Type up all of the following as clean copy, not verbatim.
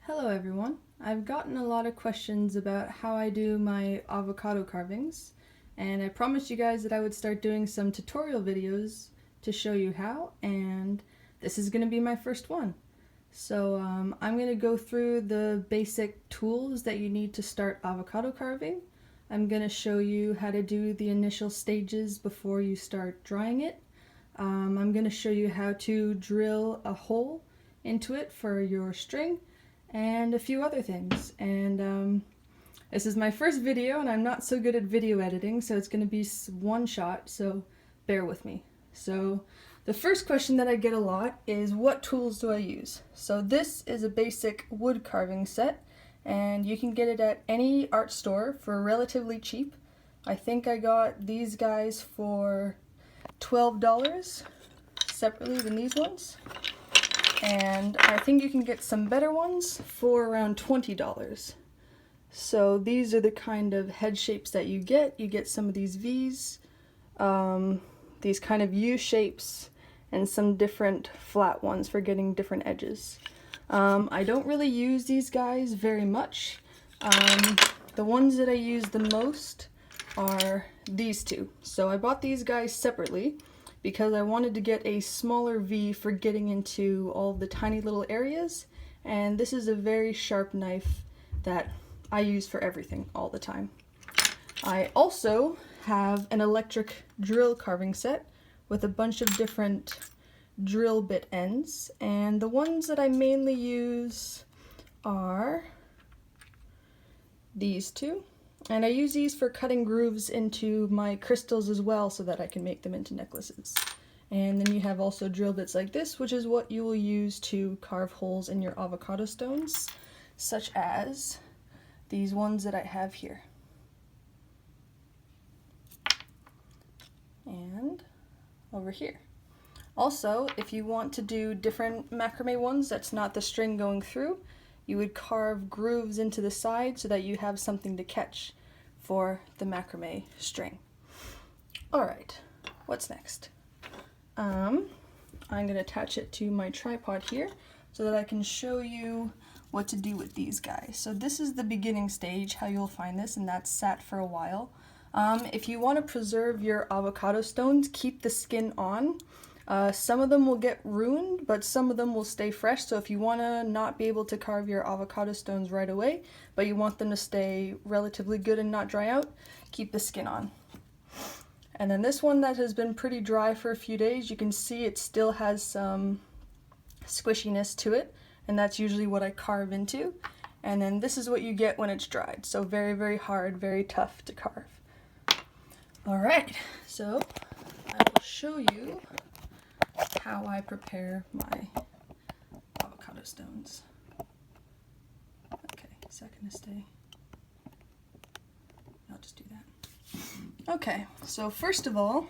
Hello everyone. I've gotten a lot of questions about how I do my avocado carvings, and I promised you guys that I would start doing some tutorial videos to show you how, and this is going to be my first one. So I'm going to go through the basic tools that you need to start avocado carving. I'm going to show you how to do the initial stages before you start drying it. I'm going to show you how to drill a hole into it for your string, and a few other things. And this is my first video and I'm not so good at video editing, so it's going to be one shot, so bear with me. So the first question that I get a lot is, what tools do I use? So this is a basic wood carving set, and you can get it at any art store for relatively cheap. I think I got these guys for $12 separately than these ones. And I think you can get some better ones for around $20. So these are the kind of head shapes that you get. You get some of these V's, these kind of U shapes, and some different flat ones for getting different edges. I don't really use these guys very much. The ones that I use the most are these two. So I bought these guys separately because I wanted to get a smaller V for getting into all the tiny little areas, and this is a very sharp knife that I use for everything all the time. I also have an electric drill carving set with a bunch of different drill bit ends, and the ones that I mainly use are these two. And I use these for cutting grooves into my crystals as well, so that I can make them into necklaces. And then you have also drill bits like this, which is what you will use to carve holes in your avocado stones, such as these ones that I have here. And over here. Also, if you want to do different macrame ones that's not the string going through, you would carve grooves into the side so that you have something to catch for the macrame string. Alright, what's next? I'm going to attach it to my tripod here so that I can show you what to do with these guys. So this is the beginning stage, how you'll find this, and that's sat for a while. If you want to preserve your avocado stones, keep the skin on. Some of them will get ruined, but some of them will stay fresh. So if you want to not be able to carve your avocado stones right away, but you want them to stay relatively good and not dry out, keep the skin on. And then this one that has been pretty dry for a few days, you can see it still has some squishiness to it, and that's usually what I carve into. And then this is what you get when it's dried. So very, very hard, very tough to carve. Alright, so I will show you how I prepare my avocado stones. Okay, is that gonna stay? I'll just do that. Okay, so first of all,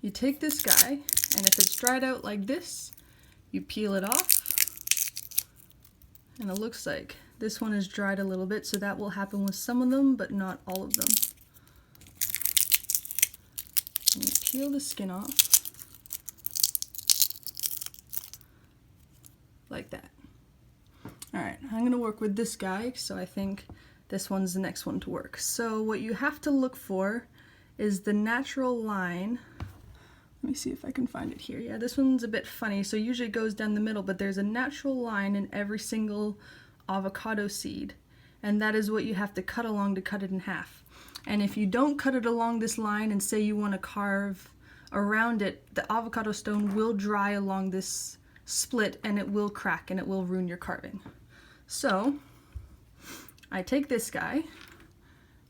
you take this guy, and if it's dried out like this, you peel it off. And it looks like this one is dried a little bit, so that will happen with some of them, but not all of them. And you peel the skin off. Like that. Alright, I'm going to work with this guy, so I think this one's the next one to work. So what you have to look for is the natural line. Let me see if I can find it here. Yeah, this one's a bit funny, so usually it goes down the middle, but there's a natural line in every single avocado seed, and that is what you have to cut along to cut it in half. And if you don't cut it along this line and say you want to carve around it, the avocado stone will dry along this split and it will crack and it will ruin your carving. So I take this guy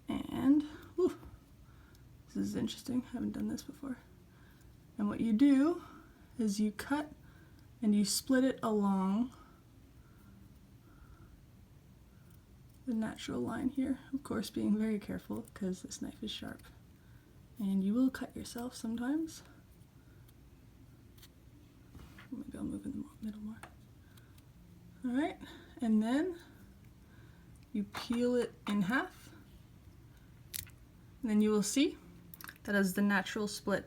and this is interesting, I haven't done this before. And what you do is you cut and you split it along the natural line here, of course being very careful because this knife is sharp and you will cut yourself sometimes. Maybe I'll move in the middle more. Alright, and then you peel it in half, and then you will see that is the natural split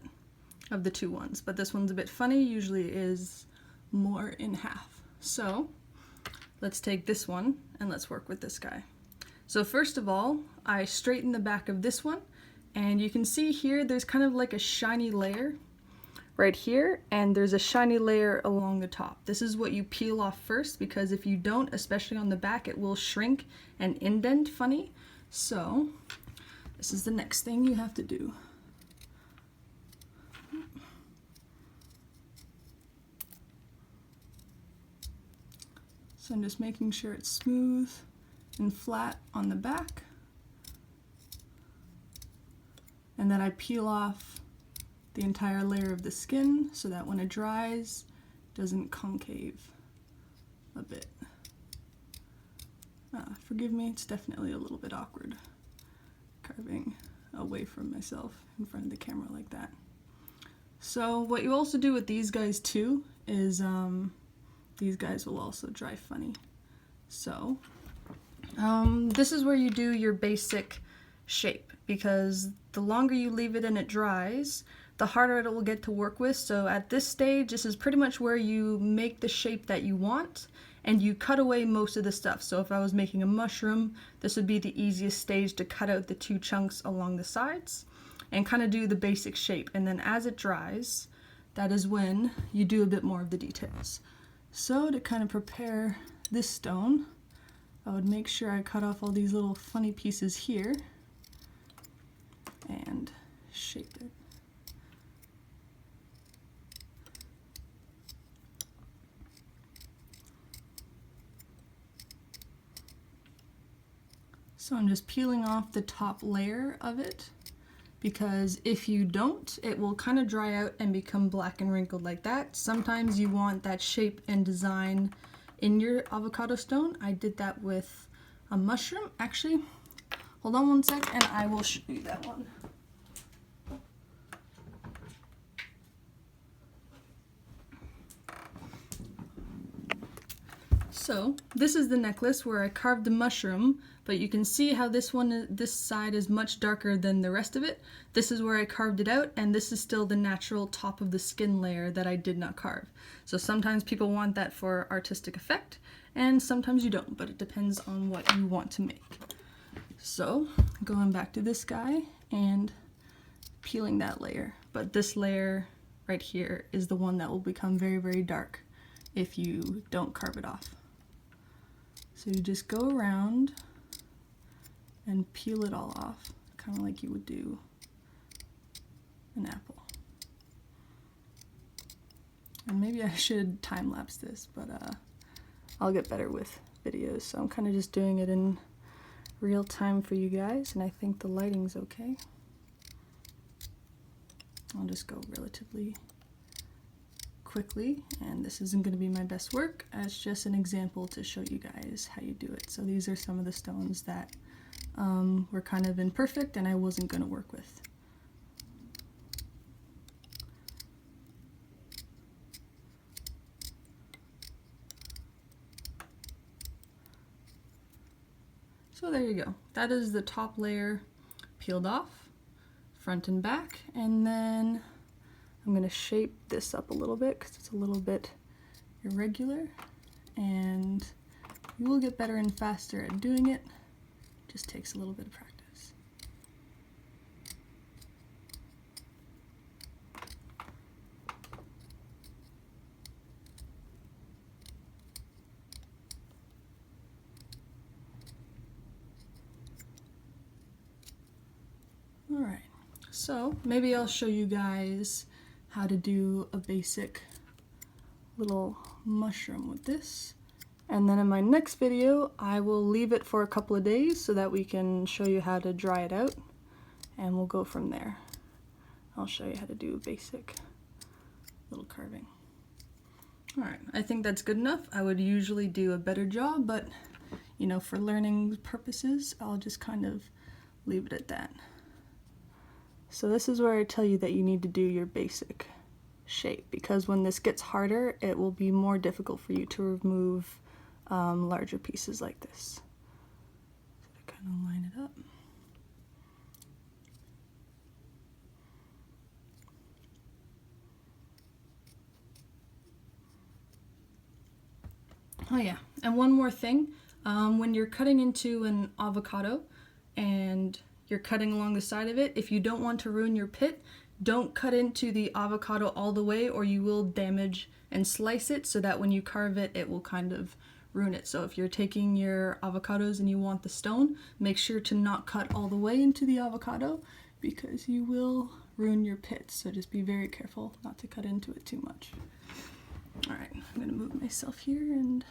of the two ones, but this one's a bit funny, usually is more in half. So let's take this one and let's work with this guy. So first of all, I straighten the back of this one, and you can see here there's kind of like a shiny layer right here, and there's a shiny layer along the top. This is what you peel off first, because if you don't, especially on the back, it will shrink and indent funny. So this is the next thing you have to do. So I'm just making sure it's smooth and flat on the back, and then I peel off the entire layer of the skin so that when it dries, it doesn't concave a bit. Forgive me, it's definitely a little bit awkward carving away from myself in front of the camera like that. So what you also do with these guys too is these guys will also dry funny. So this is where you do your basic shape, because the longer you leave it and it dries, the harder it will get to work with. So at this stage, this is pretty much where you make the shape that you want and you cut away most of the stuff. So if I was making a mushroom, this would be the easiest stage to cut out the 2 chunks along the sides and kind of do the basic shape. And then as it dries, that is when you do a bit more of the details. So to kind of prepare this stone, I would make sure I cut off all these little funny pieces here and shape it. So I'm just peeling off the top layer of it, because if you don't, it will kind of dry out and become black and wrinkled like that. Sometimes you want that shape and design in your avocado stone. I did that with a mushroom. Actually, hold on one sec and I will show you that one. So this is the necklace where I carved the mushroom, but you can see how this side is much darker than the rest of it. This is where I carved it out, and this is still the natural top of the skin layer that I did not carve. So sometimes people want that for artistic effect, and sometimes you don't, but it depends on what you want to make. So going back to this guy and peeling that layer, but this layer right here is the one that will become very, very dark if you don't carve it off. So you just go around and peel it all off, kind of like you would do an apple. And maybe I should time-lapse this, but I'll get better with videos, so I'm kind of just doing it in real time for you guys, and I think the lighting's okay. I'll just go relatively quickly, and this isn't going to be my best work. It's just an example to show you guys how you do it. So these are some of the stones that were kind of imperfect and I wasn't going to work with. So there you go. That is the top layer peeled off, front and back, and then I'm going to shape this up a little bit because it's a little bit irregular, and you will get better and faster at doing it. Just takes a little bit of practice. All right, so maybe I'll show you guys how to do a basic little mushroom with this. And then in my next video, I will leave it for a couple of days so that we can show you how to dry it out, and we'll go from there. I'll show you how to do a basic little carving. All right, I think that's good enough. I would usually do a better job, but you know, for learning purposes, I'll just kind of leave it at that. So this is where I tell you that you need to do your basic shape, because when this gets harder, it will be more difficult for you to remove larger pieces like this. So to kind of line it up. Oh yeah, and one more thing. When you're cutting into an avocado and you're cutting along the side of it, if you don't want to ruin your pit, don't cut into the avocado all the way or you will damage and slice it, so that when you carve it, it will kind of ruin it. So if you're taking your avocados and you want the stone, make sure to not cut all the way into the avocado because you will ruin your pit. So just be very careful not to cut into it too much. All right, I'm gonna move myself here and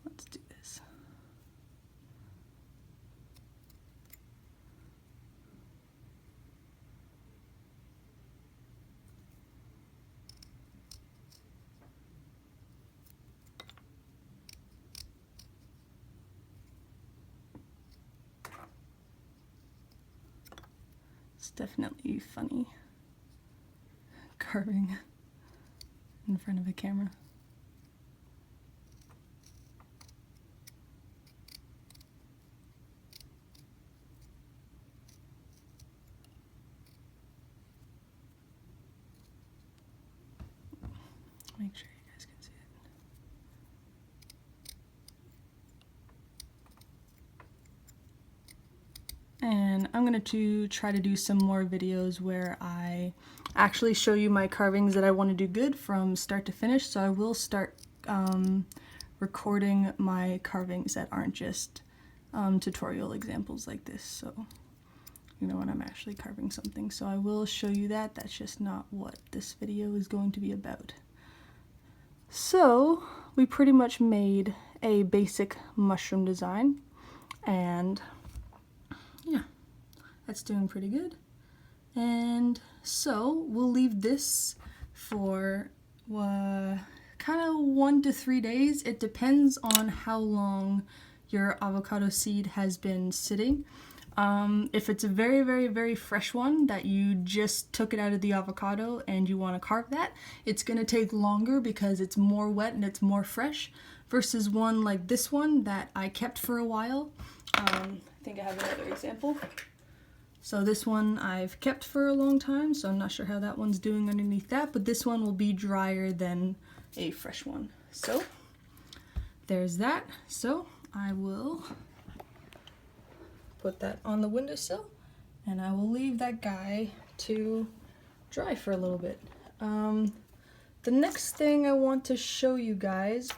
let's do this. It's definitely funny carving in front of a camera. Make sure you guys can see it. And I'm going to try to do some more videos where I actually show you my carvings that I want to do good from start to finish. So I will start recording my carvings that aren't just tutorial examples like this. So, you know, when I'm actually carving something. So I will show you that. That's just not what this video is going to be about. So we pretty much made a basic mushroom design, and yeah, that's doing pretty good. And so we'll leave this for kind of 1 to 3 days. It depends on how long your avocado seed has been sitting. If it's a very, very, very fresh one that you just took it out of the avocado and you want to carve that, it's going to take longer because it's more wet and it's more fresh, versus one like this one that I kept for a while. I think I have another example. So this one I've kept for a long time, so I'm not sure how that one's doing underneath that, but this one will be drier than a fresh one. So there's that. So I will put that on the windowsill and I will leave that guy to dry for a little bit. The next thing I want to show you guys,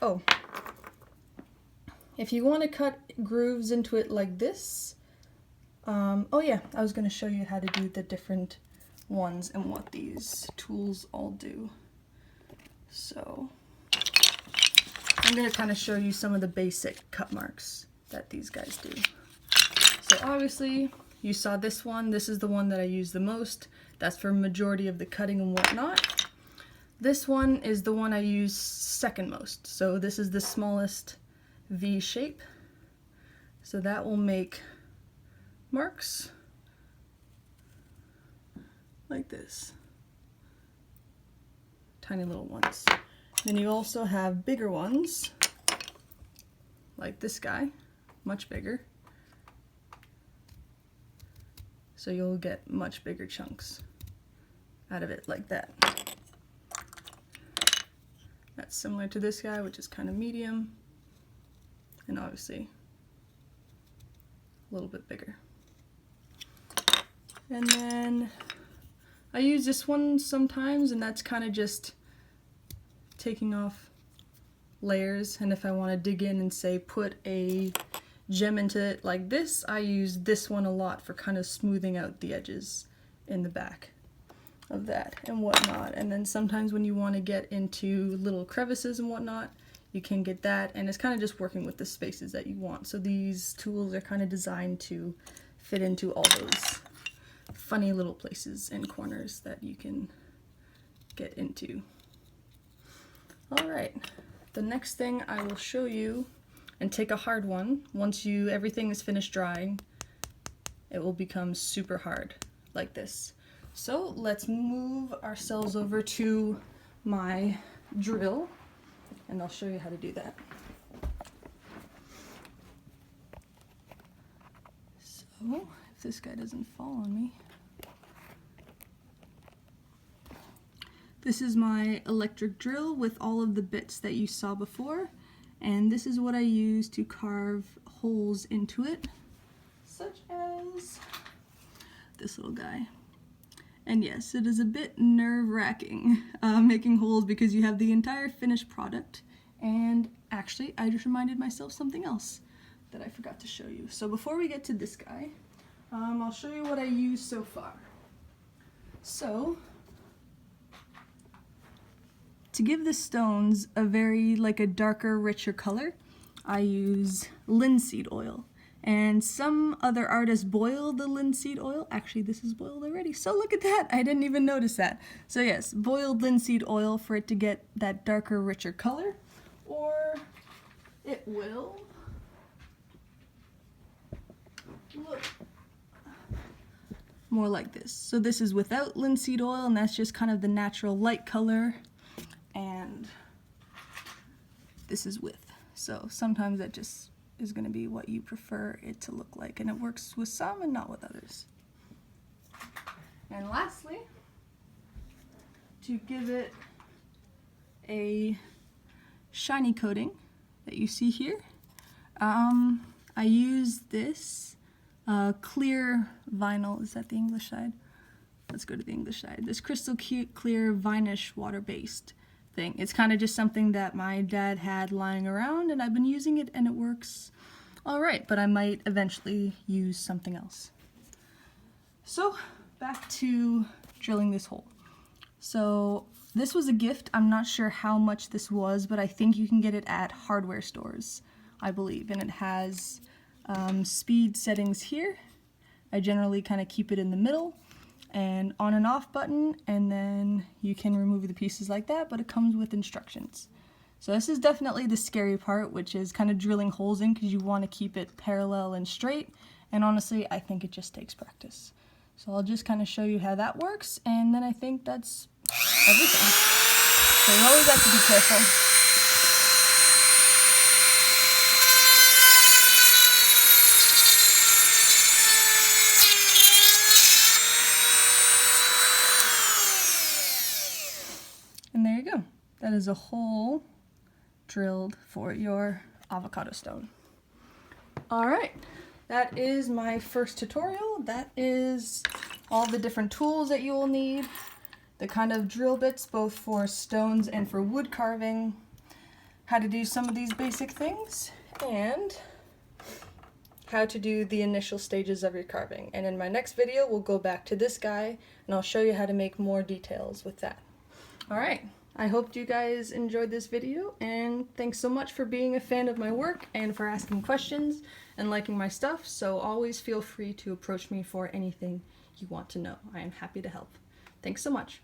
if you want to cut grooves into it like this, oh yeah, I was going to show you how to do the different ones and what these tools all do. So I'm going to kind of show you some of the basic cut marks that these guys do. So obviously you saw this one. This is the one that I use the most. That's for majority of the cutting and whatnot. This one is the one I use second most. So this is the smallest V shape. So that will make marks like this. Tiny little ones. Then you also have bigger ones like this guy, much bigger. So you'll get much bigger chunks out of it like that. That's similar to this guy, which is kind of medium, and obviously a little bit bigger. And then I use this one sometimes, and that's kind of just taking off layers. And if I want to dig in and say put a gem into it like this, I use this one a lot for kind of smoothing out the edges in the back of that and whatnot. And then sometimes when you want to get into little crevices and whatnot, you can get that, and it's kind of just working with the spaces that you want. So these tools are kind of designed to fit into all those funny little places and corners that you can get into. All right, the next thing I will show you, and take a hard one, once everything is finished drying, it will become super hard like this. So let's move ourselves over to my drill and I'll show you how to do that. So if this guy doesn't fall on me. This is my electric drill with all of the bits that you saw before, and this is what I use to carve holes into it, such as this little guy. And yes, it is a bit nerve-wracking making holes because you have the entire finished product. And actually, I just reminded myself something else that I forgot to show you. So before we get to this guy, I'll show you what I used so far. So, to give the stones a very, like a darker, richer color, I use linseed oil. And some other artists boil the linseed oil. Actually, this is boiled already, so look at that. I didn't even notice that. So yes, boiled linseed oil for it to get that darker, richer color. Or it will look more like this. So this is without linseed oil, and that's just kind of the natural light color. And this is with. So sometimes that just is going to be what you prefer it to look like, and it works with some and not with others. And lastly, to give it a shiny coating that you see here, I use this clear vinyl. Is that the English side? Let's go to the English side. This crystal clear Vinish water-based thing. It's kind of just something that my dad had lying around, and I've been using it, and it works all right, but I might eventually use something else. So back to drilling this hole. So this was a gift. I'm not sure how much this was, but I think you can get it at hardware stores, I believe, and it has speed settings here. I generally kind of keep it in the middle, and on and off button, and then you can remove the pieces like that, but it comes with instructions. So this is definitely the scary part, which is kind of drilling holes in because you want to keep it parallel and straight, and honestly I think it just takes practice. So I'll just kind of show you how that works, and then I think that's everything. So you always have to be careful. And there you go. That is a hole drilled for your avocado stone. Alright, that is my first tutorial. That is all the different tools that you will need, the kind of drill bits both for stones and for wood carving, how to do some of these basic things, and how to do the initial stages of your carving. And in my next video, we'll go back to this guy, and I'll show you how to make more details with that. Alright, I hope you guys enjoyed this video, and thanks so much for being a fan of my work and for asking questions and liking my stuff. So always feel free to approach me for anything you want to know. I am happy to help. Thanks so much.